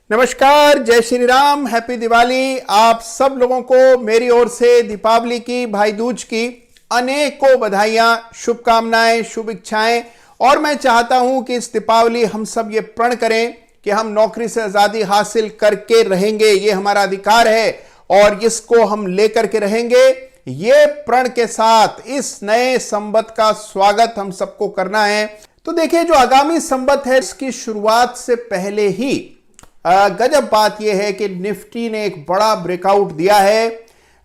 नमस्कार, जय श्री राम, हैप्पी दिवाली। आप सब लोगों को मेरी ओर से दीपावली की, भाई दूज की अनेकों बधाइयां, शुभकामनाएं, शुभ इच्छाएं। और मैं चाहता हूं कि इस दीपावली हम सब ये प्रण करें कि हम नौकरी से आजादी हासिल करके रहेंगे। ये हमारा अधिकार है और इसको हम लेकर के रहेंगे। ये प्रण के साथ इस नए संवत का स्वागत हम सबको करना है। तो देखिए, जो आगामी संवत है इसकी शुरुआत से पहले ही गजब बात यह है कि निफ्टी ने एक बड़ा ब्रेकआउट दिया है।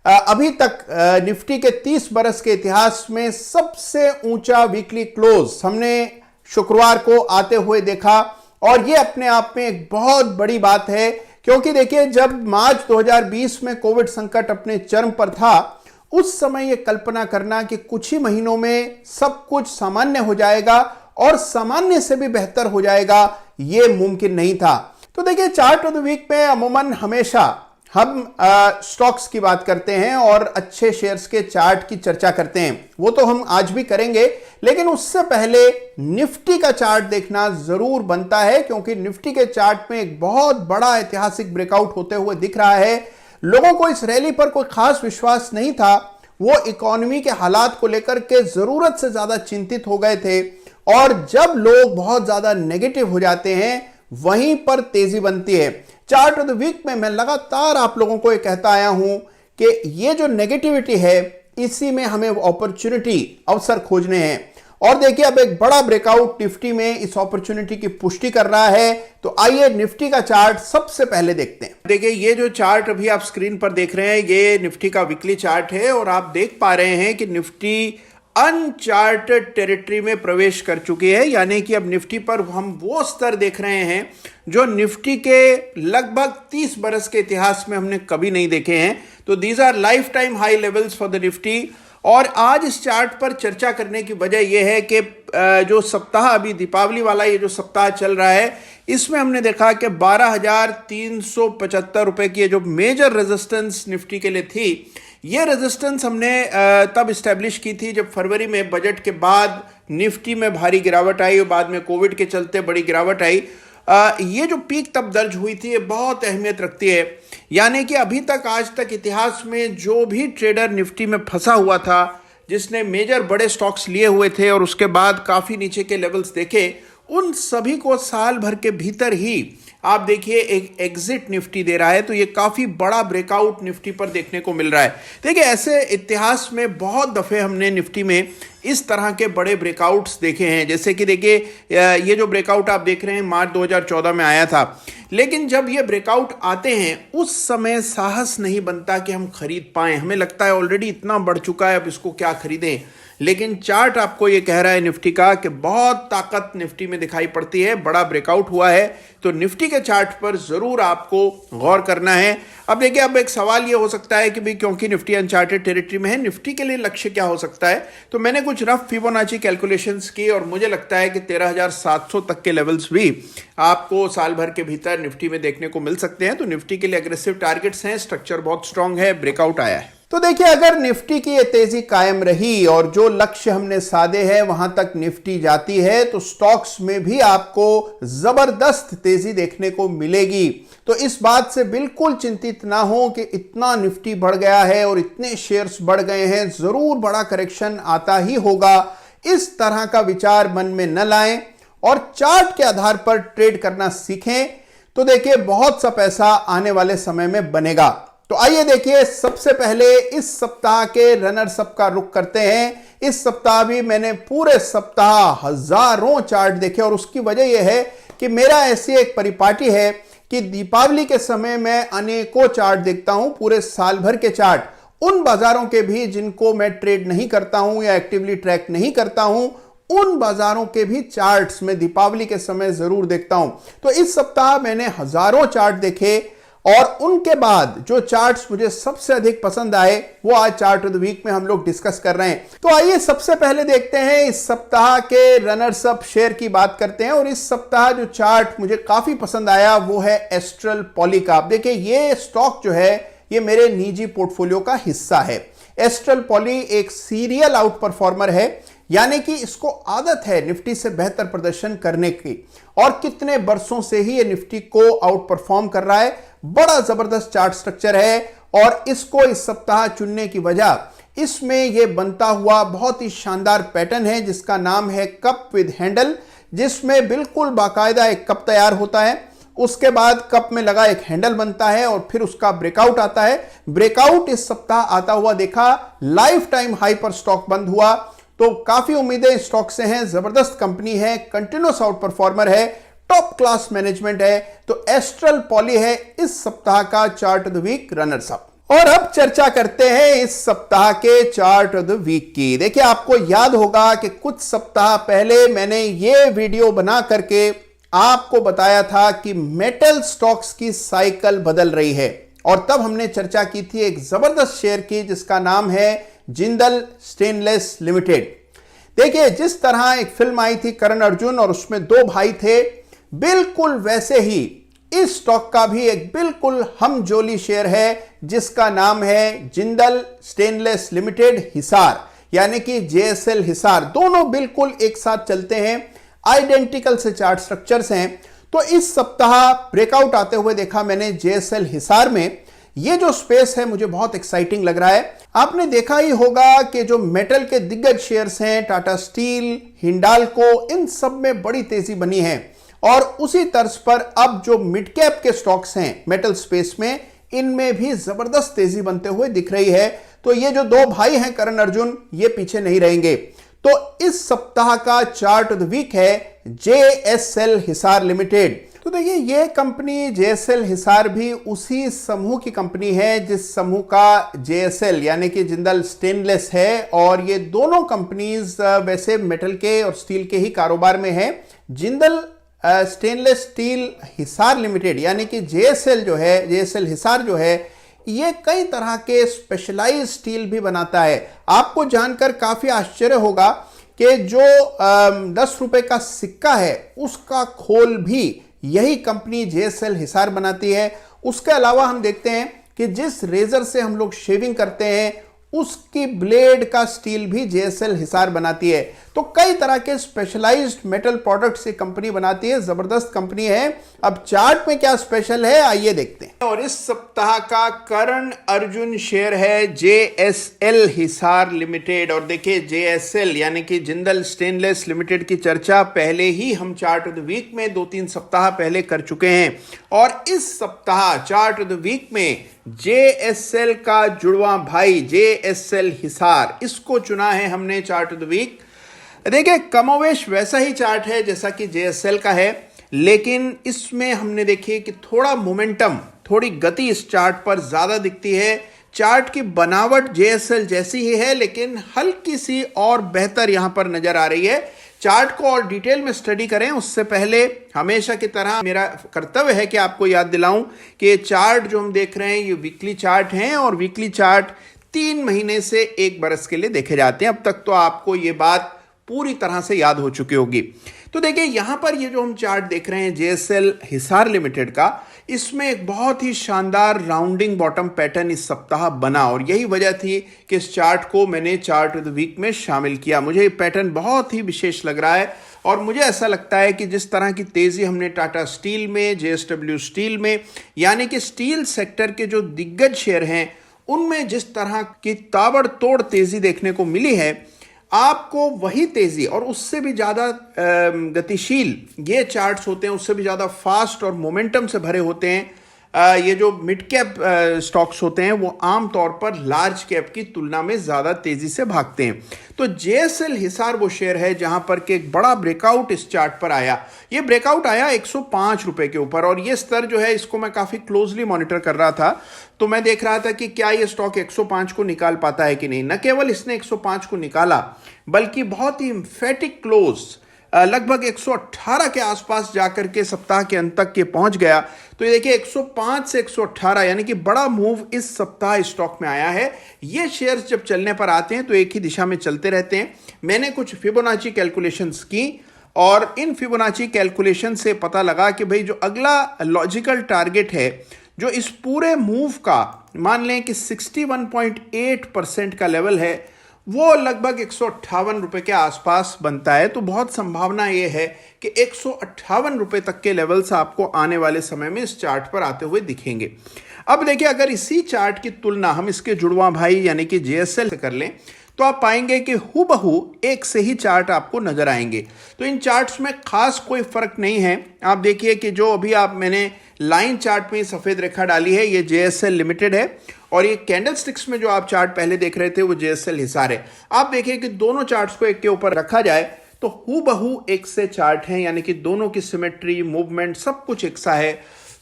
अभी तक निफ्टी के 30 बरस के इतिहास में सबसे ऊंचा वीकली क्लोज हमने शुक्रवार को आते हुए देखा। और यह अपने आप में एक बहुत बड़ी बात है, क्योंकि देखिए, जब मार्च 2020 में कोविड संकट अपने चरम पर था, उस समय यह कल्पना करना कि कुछ ही महीनों में सब कुछ सामान्य हो जाएगा और सामान्य से भी बेहतर हो जाएगा, यह मुमकिन नहीं था। तो देखिए, चार्ट ऑफ द वीक में अमूमन हमेशा हम स्टॉक्स की बात करते हैं और अच्छे शेयर्स के चार्ट की चर्चा करते हैं। वो तो हम आज भी करेंगे, लेकिन उससे पहले निफ्टी का चार्ट देखना जरूर बनता है, क्योंकि निफ्टी के चार्ट में एक बहुत बड़ा ऐतिहासिक ब्रेकआउट होते हुए दिख रहा है। लोगों को इस रैली पर कोई खास विश्वास नहीं था। वो इकोनॉमी के हालात को लेकर के जरूरत से ज्यादा चिंतित हो गए थे, और जब लोग बहुत ज्यादा नेगेटिव हो जाते हैं वहीं पर तेजी बनती है। चार्ट ऑफ द वीक में मैं लगातार आप लोगों को ये कहता आया हूं कि ये जो नेगेटिविटी है, इसी में हमें अपॉर्चुनिटी, अवसर खोजने हैं। और देखिए, अब एक बड़ा ब्रेकआउट निफ्टी में इस अपॉर्चुनिटी की पुष्टि कर रहा है। तो आइए निफ्टी का चार्ट सबसे पहले देखते हैं। देखिए, ये जो चार्ट अभी आप स्क्रीन पर देख रहे हैं, ये निफ्टी का वीकली चार्ट है और आप देख पा रहे हैं कि निफ्टी अनचार्टेड टेरिटरी में प्रवेश कर चुकी है। यानी कि अब निफ्टी पर हम वो स्तर देख रहे हैं जो निफ्टी के लगभग 30 बरस के इतिहास में हमने कभी नहीं देखे हैं। तो these our life time high levels for the Nifty. और आज इस चार्ट पर चर्चा करने की वजह यह है कि जो सप्ताह अभी दीपावली वाला ये जो सप्ताह चल रहा है, इसमें हमने देखा कि 12,375 रुपए की जो मेजर रेजिस्टेंस निफ्टी के लिए थी, ये रेजिस्टेंस हमने तब इस्टेब्लिश की थी जब फरवरी में बजट के बाद निफ्टी में भारी गिरावट आई और बाद में कोविड के चलते बड़ी गिरावट आई। ये जो पीक तब दर्ज हुई थी, ये बहुत अहमियत रखती है। यानी कि अभी तक, आज तक इतिहास में जो भी ट्रेडर निफ्टी में फंसा हुआ था, जिसने मेजर बड़े स्टॉक्स लिए हुए थे और उसके बाद काफ़ी नीचे के लेवल्स देखे, उन सभी को साल भर के भीतर ही आप देखिए एक एग्जिट निफ्टी दे रहा है। तो ये काफ़ी बड़ा ब्रेकआउट निफ्टी पर देखने को मिल रहा है। देखिए, ऐसे इतिहास में बहुत दफ़े हमने निफ्टी में इस तरह के बड़े ब्रेकआउट्स देखे हैं। जैसे कि देखिए, ये जो ब्रेकआउट आप देख रहे हैं मार्च 2014 में आया था। लेकिन जब ये ब्रेकआउट आते हैं, उस समय साहस नहीं बनता कि हम खरीद पाएं। हमें लगता है ऑलरेडी इतना बढ़ चुका है, अब इसको क्या खरीदें। लेकिन चार्ट आपको ये कह रहा है निफ्टी का कि बहुत ताकत निफ्टी में दिखाई पड़ती है, बड़ा ब्रेकआउट हुआ है। तो निफ्टी के चार्ट पर जरूर आपको गौर करना है। अब देखिए, अब एक सवाल ये हो सकता है कि भाई, क्योंकि निफ्टी अनचार्टेड टेरिटरी में है, निफ्टी के लिए लक्ष्य क्या हो सकता है। तो मैंने कुछ रफ फिबोनाची कैलकुलेशंस की और मुझे लगता है कि 13,700 तक के लेवल्स भी आपको साल भर के भीतर निफ्टी में देखने को मिल सकते हैं। तो निफ्टी के लिए एग्रेसिव टारगेट्स हैं, स्ट्रक्चर बहुत स्ट्रांग है, ब्रेकआउट आया है। तो देखिए, अगर निफ्टी की ये तेजी कायम रही और जो लक्ष्य हमने साधे हैं वहां तक निफ्टी जाती है, तो स्टॉक्स में भी आपको जबरदस्त तेजी देखने को मिलेगी। तो इस बात से बिल्कुल चिंतित ना हो कि इतना निफ्टी बढ़ गया है और इतने शेयर्स बढ़ गए हैं, जरूर बड़ा करेक्शन आता ही होगा। इस तरह का विचार मन में न लाएं और चार्ट के आधार पर ट्रेड करना सीखें। तो देखिए, बहुत सा पैसा आने वाले समय में बनेगा। तो आइए देखिए, सबसे पहले इस सप्ताह के रनर्स अप का रुख करते हैं। इस सप्ताह भी मैंने पूरे सप्ताह हजारों चार्ट देखे, और उसकी वजह यह है कि मेरा ऐसी एक परिपाटी है कि दीपावली के समय मैं अनेकों चार्ट देखता हूं, पूरे साल भर के चार्ट, उन बाजारों के भी जिनको मैं ट्रेड नहीं करता हूं या एक्टिवली ट्रैक नहीं करता हूं, उन बाजारों के भी चार्ट्स में दीपावली के समय जरूर देखता हूं। तो इस सप्ताह मैंने हजारों चार्ट देखे, और उनके बाद जो चार्ट्स मुझे सबसे अधिक पसंद आए, वो आज चार्ट ऑफ द वीक में हम लोग डिस्कस कर रहे हैं। तो आइए सबसे पहले देखते हैं इस सप्ताह के रनर्स अप शेयर की बात करते हैं। और इस सप्ताह जो चार्ट मुझे काफी पसंद आया वो है एस्ट्रल पॉली का। देखिए, ये स्टॉक जो है, ये मेरे निजी पोर्टफोलियो का हिस्सा है। एस्ट्रल पॉली एक सीरियल आउट परफॉर्मर है। यानी कि इसको आदत है निफ्टी से बेहतर प्रदर्शन करने की, और कितने बरसों से ही ये निफ्टी को आउट परफॉर्म कर रहा है। बड़ा जबरदस्त चार्ट स्ट्रक्चर है, और इसको इस सप्ताह चुनने की वजह इसमें यह बनता हुआ बहुत ही शानदार पैटर्न है जिसका नाम है कप विद हैंडल, जिसमें बिल्कुल बाकायदा एक कप तैयार होता है, उसके बाद कप में लगा एक हैंडल बनता है और फिर उसका ब्रेकआउट आता है। ब्रेकआउट इस सप्ताह आता हुआ देखा, लाइफ टाइम हाई पर स्टॉक बंद हुआ, तो काफी उम्मीदें स्टॉक से हैं। जबरदस्त कंपनी है, कंटिन्यूस आउट परफॉर्मर है, टॉप क्लास मैनेजमेंट है, तो एस्ट्रल पॉली है इस सप्ताह का chart of the week runners up. और अब चर्चा करते हैं इस सप्ताह के चार्ट ऑफ द वीक की। देखिए, आपको याद होगा कि कुछ सप्ताह पहले मैंने ये वीडियो बना करके आपको बताया था कि मेटल स्टॉक्स की साइकिल बदल रही है, और तब हमने चर्चा की थी एक जबरदस्त शेयर की जिसका नाम है जिंदल स्टेनलेस लिमिटेड। देखिए, जिस तरह एक फिल्म आई थी करण अर्जुन और उसमें दो भाई थे, बिल्कुल वैसे ही इस स्टॉक का भी एक बिल्कुल हमजोली शेयर है जिसका नाम है जिंदल स्टेनलेस लिमिटेड हिसार, यानी कि जेएसएल हिसार। दोनों बिल्कुल एक साथ चलते हैं, आइडेंटिकल से चार्ट स्ट्रक्चर्स हैं। तो इस सप्ताह ब्रेकआउट आते हुए देखा मैंने जेएसएल हिसार में। ये जो स्पेस है मुझे बहुत एक्साइटिंग लग रहा है। आपने देखा ही होगा कि जो मेटल के दिग्गज शेयर्स हैं, टाटा स्टील, हिंडाल्को, इन सब में बड़ी तेजी बनी है, और उसी तर्ज पर अब जो मिड कैप के स्टॉक्स हैं मेटल स्पेस में, इनमें भी जबरदस्त तेजी बनते हुए दिख रही है। तो ये जो दो भाई हैं करण अर्जुन, ये पीछे नहीं रहेंगे। तो इस सप्ताह का चार्ट ऑफ द वीक है जेएसएल हिसार लिमिटेड। तो देखिए, ये कंपनी जेएसएल हिसार भी उसी समूह की कंपनी है जिस समूह का जेएसएल यानी कि जिंदल स्टेनलेस है, और ये दोनों कंपनीज वैसे मेटल के और स्टील के ही कारोबार में है। Jindal stainless steel Hisar limited यानी कि जेएसएल जो है, जेएसएल हिसार जो है, ये कई तरह के स्पेशलाइज्ड स्टील भी बनाता है। आपको जानकर काफी आश्चर्य होगा कि जो 10 रुपए का सिक्का है उसका खोल भी यही कंपनी जेएसएल हिसार बनाती है। उसके अलावा हम देखते हैं कि जिस रेजर से हम लोग शेविंग करते हैं उसकी ब्लेड का स्टील भी जेएसएल हिसार बनाती है। तो कई तरह के स्पेशलाइज्ड मेटल प्रोडक्ट्स ये कंपनी बनाती है, जबरदस्त कंपनी है। अब चार्ट में क्या स्पेशल है आइए देखते हैं। और इस सप्ताह का करण अर्जुन शेयर है जेएसएल हिसार लिमिटेड। और देखिए, जेएसएल यानी कि जिंदल स्टेनलेस लिमिटेड की चर्चा पहले ही हम चार्ट ऑफ द वीक में 2-3 सप्ताह पहले कर चुके हैं, और इस सप्ताह चार्ट ऑफ द वीक में जेएसएल का जुड़वा भाई जेएसएल हिसार, इसको चुना है हमने चार्ट ऑफ द वीक। देखिए, कमोवेश वैसा ही चार्ट है जैसा कि जेएसएल का है, लेकिन इसमें हमने देखिए कि थोड़ा मोमेंटम, थोड़ी गति इस चार्ट पर ज्यादा दिखती है। चार्ट की बनावट जेएसएल जैसी ही है, लेकिन हल्की सी और बेहतर यहां पर नजर आ रही है। चार्ट को और डिटेल में स्टडी करें उससे पहले हमेशा की तरह मेरा कर्तव्य है कि आपको याद दिलाऊं कि ये चार्ट जो हम देख रहे हैं ये वीकली चार्ट हैं, और वीकली चार्ट 3 महीने से 1 बरस के लिए देखे जाते हैं। अब तक तो आपको ये बात पूरी तरह से याद हो चुकी होगी। तो देखिए, यहां पर ये जो हम चार्ट देख रहे हैं जेएसएल हिसार लिमिटेड का, इसमें एक बहुत ही शानदार राउंडिंग बॉटम पैटर्न इस सप्ताह बना, और यही वजह थी कि इस चार्ट को मैंने चार्ट ऑफ द वीक में शामिल किया। मुझे ये पैटर्न बहुत ही विशेष लग रहा है, और मुझे ऐसा लगता है कि जिस तरह की तेजी हमने टाटा स्टील में, जेएसडब्ल्यू स्टील में, यानी कि स्टील सेक्टर के जो दिग्गज शेयर हैं उनमें जिस तरह की ताबड़तोड़ तेजी देखने को मिली है, आपको वही तेजी और उससे भी ज्यादा गतिशील ये चार्ट्स होते हैं, उससे भी ज्यादा फास्ट और मोमेंटम से भरे होते हैं। ये जो मिड कैप स्टॉक्स होते हैं वो आम तौर पर लार्ज कैप की तुलना में ज्यादा तेजी से भागते हैं। तो जेएसएल हिसार वो शेयर है जहां पर के एक बड़ा ब्रेकआउट इस चार्ट पर आया। ये ब्रेकआउट आया 105 रुपए के ऊपर, और ये स्तर जो है इसको मैं काफी क्लोजली मॉनिटर कर रहा था। तो मैं देख रहा था कि क्या ये स्टॉक 105 को निकाल पाता है कि नहीं। न केवल इसने 105 को निकाला, बल्कि बहुत ही एम्फेटिक क्लोज लगभग 118 के आसपास जाकर के सप्ताह के अंत तक के पहुंच गया। तो ये देखिए 105 से 118 यानी कि बड़ा मूव इस सप्ताह स्टॉक में आया है। ये शेयर्स जब चलने पर आते हैं तो एक ही दिशा में चलते रहते हैं। मैंने कुछ फिबोनाची कैलकुलेशंस की, और इन फिबोनाची कैलकुलेशन से पता लगा कि भाई जो अगला लॉजिकल टारगेट है जो इस पूरे मूव का, मान लें कि 61.8% का लेवल है, वो लगभग 158 रुपए के आसपास बनता है। तो बहुत संभावना ये है कि 158 रुपए तक के लेवल्स आपको आने वाले समय में इस चार्ट पर आते हुए दिखेंगे। अब देखिए, अगर इसी चार्ट की तुलना हम इसके जुड़वा भाई यानी कि जेएसएल से कर लें तो आप पाएंगे कि हूबहू एक से ही चार्ट आपको नजर आएंगे। तो इन चार्ट्स में खास कोई फर्क नहीं है। आप देखिए कि जो अभी मैंने लाइन चार्ट में सफेद रेखा डाली है, ये जेएसएल लिमिटेड है, और ये कैंडलस्टिक्स में जो आप चार्ट पहले देख रहे थे वो जेएसएल हिसार है। आप देखिए कि दोनों चार्ट्स को एक के ऊपर रखा जाए तो हूबहू एक से चार्ट है, यानी कि दोनों की सिमेट्री, मूवमेंट, सब कुछ एक सा है।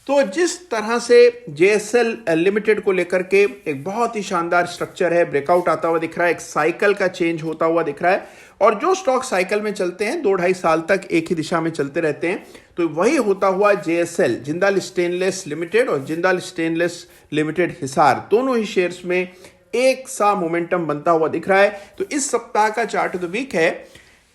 तो जिस तरह से जेएसएल लिमिटेड को लेकर के एक बहुत ही शानदार स्ट्रक्चर है, ब्रेकआउट आता हुआ दिख रहा है, एक साइकिल का चेंज होता हुआ दिख रहा है, और जो स्टॉक साइकिल में चलते हैं 2-2.5 साल तक एक ही दिशा में चलते रहते हैं, तो वही होता हुआ जेएसएल, जिंदाल स्टेनलेस लिमिटेड और जिंदाल स्टेनलेस लिमिटेड हिसार, दोनों ही शेयर्स में एक सा मोमेंटम बनता हुआ दिख रहा है। तो इस सप्ताह का चार्ट ऑफ द वीक है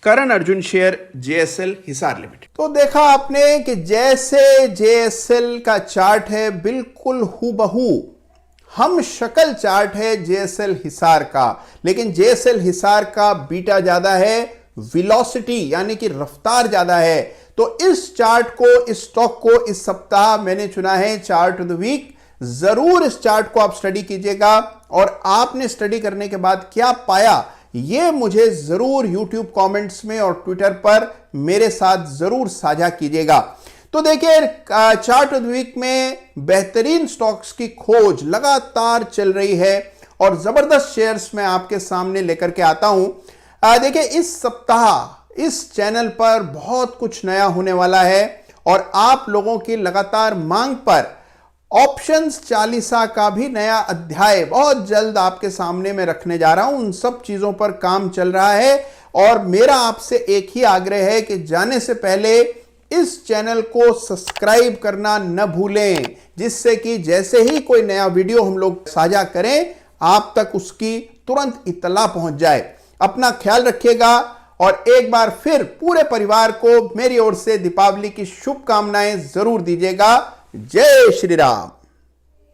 Karan Arjun share JSL Hisar limited. तो देखा आपने कि जैसे जेएसएल का चार्ट है बिल्कुल हूबहू हम शक्ल चार्ट है जेएसएल हिसार का, लेकिन जेएसएल हिसार का बीटा ज्यादा है, वेलोसिटी यानी कि रफ्तार ज्यादा है। तो इस चार्ट को, इस स्टॉक को इस सप्ताह मैंने चुना है चार्ट ऑफ द वीक। जरूर इस चार्ट को आप स्टडी कीजिएगा, और आपने स्टडी करने के बाद क्या पाया ये मुझे जरूर YouTube कमेंट्स में और ट्विटर पर मेरे साथ जरूर साझा कीजिएगा। तो देखिए, चार्ट ऑफ द वीक में बेहतरीन स्टॉक्स की खोज लगातार चल रही है और जबरदस्त शेयर्स मैं आपके सामने लेकर के आता हूं। देखिए, इस सप्ताह इस चैनल पर बहुत कुछ नया होने वाला है, और आप लोगों की लगातार मांग पर ऑप्शंस चालीसा का भी नया अध्याय बहुत जल्द आपके सामने में रखने जा रहा हूं। उन सब चीजों पर काम चल रहा है, और मेरा आपसे एक ही आग्रह है कि जाने से पहले इस चैनल को सब्सक्राइब करना न भूलें, जिससे कि जैसे ही कोई नया वीडियो हम लोग साझा करें आप तक उसकी तुरंत इत्तला पहुंच जाए। अपना ख्याल रखिएगा, और एक बार फिर पूरे परिवार को मेरी ओर से दीपावली की शुभकामनाएं जरूर दीजिएगा। जय श्री राम।